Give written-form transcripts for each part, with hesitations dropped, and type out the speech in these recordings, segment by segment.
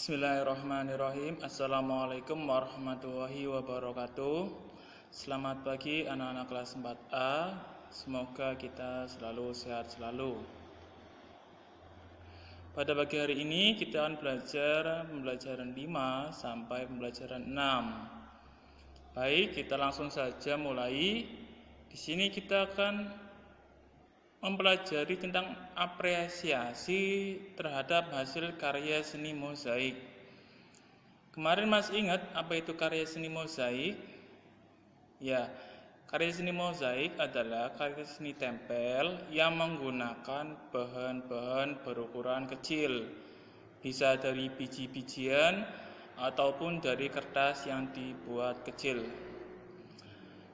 Bismillahirrahmanirrahim. Assalamualaikum warahmatullahi wabarakatuh. Selamat pagi anak-anak kelas 4A. Semoga kita selalu sehat selalu. Pada pagi hari ini kita akan belajar pembelajaran 5 sampai pembelajaran 6. Baik, kita langsung saja mulai. Di sini kita akan mempelajari tentang apresiasi terhadap hasil karya seni mozaik. Kemarin Mas ingat apa itu karya seni mozaik? Ya, karya seni mozaik adalah karya seni tempel yang menggunakan bahan-bahan berukuran kecil, bisa dari biji-bijian ataupun dari kertas yang dibuat kecil.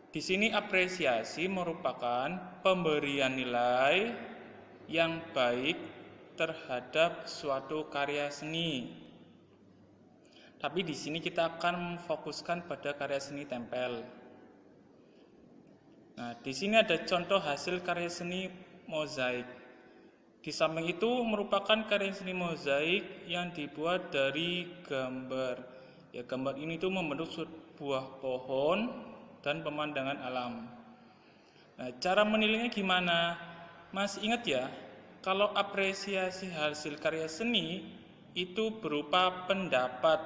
Di sini apresiasi merupakan pemberian nilai yang baik terhadap suatu karya seni. Tapi di sini kita akan memfokuskan pada karya seni tempel. Nah, di sini ada contoh hasil karya seni mozaik. Di samping itu merupakan karya seni mozaik yang dibuat dari gambar. Ya, gambar ini tuh membentuk sebuah pohon dan pemandangan alam. Nah, cara menilainya gimana? Mas ingat ya, kalau apresiasi hasil karya seni itu berupa pendapat,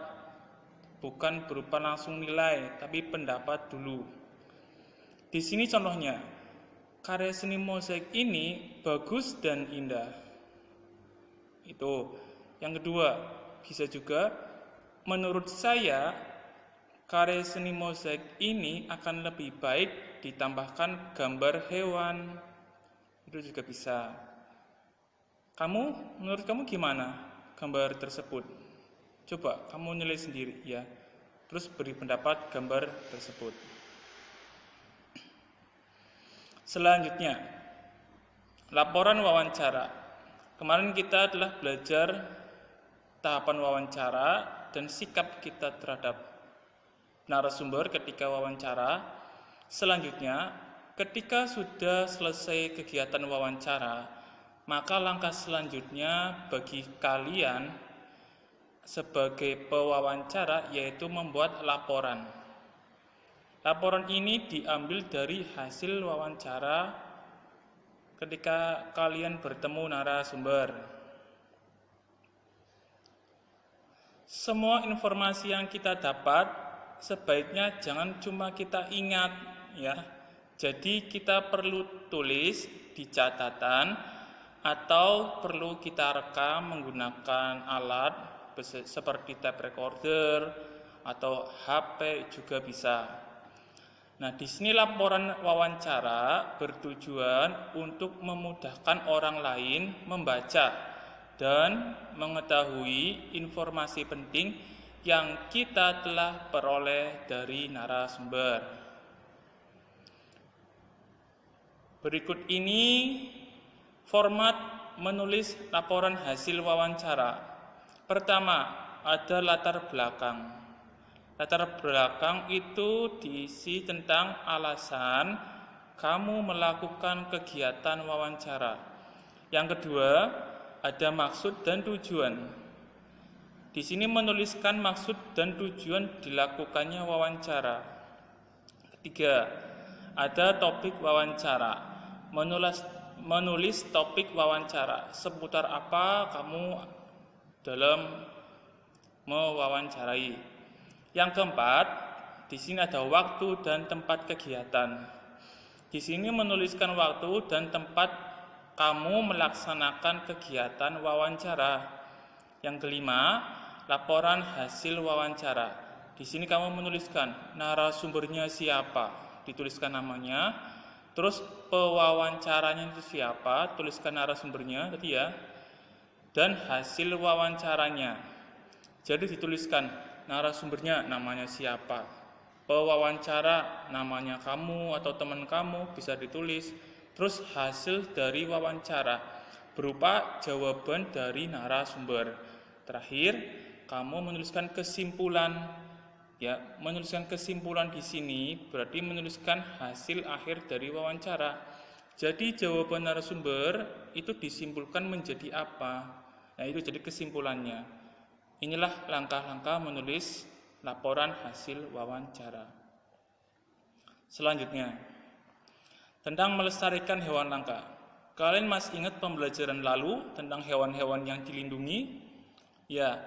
bukan berupa langsung nilai, tapi pendapat dulu. Di sini contohnya, karya seni mozaik ini bagus dan indah. Itu. Yang kedua, bisa juga menurut saya karya seni mozaik ini akan lebih baik ditambahkan gambar hewan. Itu juga bisa. Menurut kamu gimana gambar tersebut? Coba kamu nilai sendiri ya. Terus beri pendapat gambar tersebut. Selanjutnya, laporan wawancara. Kemarin kita telah belajar tahapan wawancara dan sikap kita terhadap narasumber ketika wawancara. Selanjutnya, ketika sudah selesai kegiatan wawancara, maka langkah selanjutnya bagi kalian sebagai pewawancara yaitu membuat laporan. Laporan ini diambil dari hasil wawancara ketika kalian bertemu narasumber. Semua informasi yang kita dapat sebaiknya jangan cuma kita ingat ya. Jadi kita perlu tulis di catatan atau perlu kita rekam menggunakan alat seperti tape recorder atau HP juga bisa. Nah, di sini laporan wawancara bertujuan untuk memudahkan orang lain membaca dan mengetahui informasi penting yang kita telah peroleh dari narasumber. Berikut ini format menulis laporan hasil wawancara. Pertama, ada latar belakang. Latar belakang itu diisi tentang alasan kamu melakukan kegiatan wawancara. Yang kedua, ada maksud dan tujuan. Di sini menuliskan maksud dan tujuan dilakukannya wawancara. Ketiga, ada topik wawancara. Menulis topik wawancara. Seputar apa kamu dalam mewawancarai. Yang keempat, di sini ada waktu dan tempat kegiatan. Di sini menuliskan waktu dan tempat kamu melaksanakan kegiatan wawancara. Yang kelima, laporan hasil wawancara. Di sini kamu menuliskan narasumbernya siapa, dituliskan namanya. Terus pewawancaranya itu siapa, tuliskan narasumbernya tadi ya. Dan hasil wawancaranya. Jadi dituliskan narasumbernya namanya siapa, pewawancara namanya kamu atau teman kamu bisa ditulis. Terus hasil dari wawancara berupa jawaban dari narasumber. Terakhir, kamu menuliskan kesimpulan. Ya, menuliskan kesimpulan di sini berarti menuliskan hasil akhir dari wawancara. Jadi jawaban narasumber itu disimpulkan menjadi apa? Nah, itu jadi kesimpulannya. Inilah langkah-langkah menulis laporan hasil wawancara. Selanjutnya, tentang melestarikan hewan langka. Kalian masih ingat pembelajaran lalu tentang hewan-hewan yang dilindungi? Ya,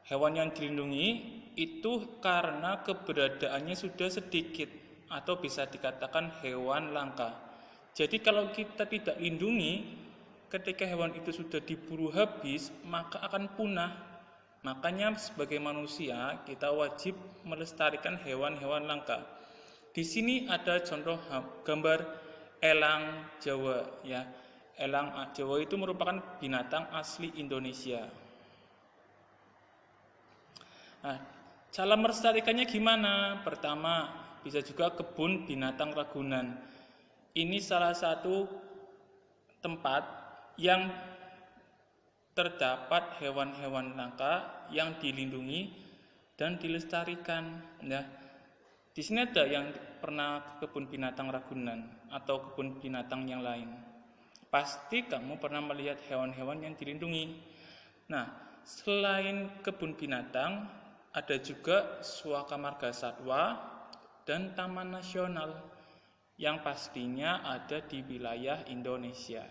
hewan yang dilindungi itu karena keberadaannya sudah sedikit atau bisa dikatakan hewan langka. Jadi kalau kita tidak lindungi, ketika hewan itu sudah diburu habis, maka akan punah. Makanya sebagai manusia kita wajib melestarikan hewan-hewan langka. Di sini ada contoh gambar elang Jawa ya. Elang Jawa itu merupakan binatang asli Indonesia. Nah, cara melestarikannya gimana? Pertama, bisa juga kebun binatang Ragunan. Ini salah satu tempat yang terdapat hewan-hewan langka yang dilindungi dan dilestarikan. Ya, di sini ada yang pernah ke kebun binatang Ragunan atau kebun binatang yang lain. Pasti kamu pernah melihat hewan-hewan yang dilindungi. Nah, selain kebun binatang, ada juga Suaka Marga Satwa dan Taman Nasional yang pastinya ada di wilayah Indonesia.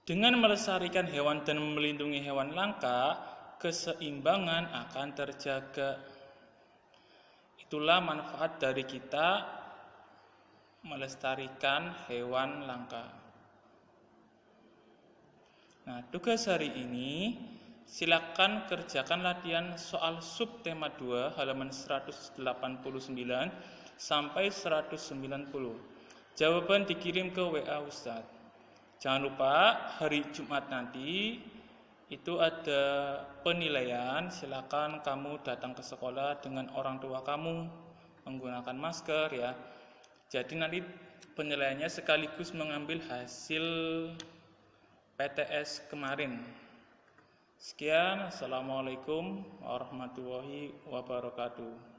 Dengan melestarikan hewan dan melindungi hewan langka, keseimbangan akan terjaga. Itulah manfaat dari kita melestarikan hewan langka. Nah, tugas hari ini silakan kerjakan latihan soal subtema 2 halaman 189 sampai 190. Jawaban dikirim ke WA Ustadz. Jangan lupa hari Jumat nanti itu ada penilaian. Silakan kamu datang ke sekolah dengan orang tua kamu menggunakan masker ya. Jadi nanti penilaiannya sekaligus mengambil hasil PTS kemarin. Sekian, assalamualaikum warahmatullahi wabarakatuh.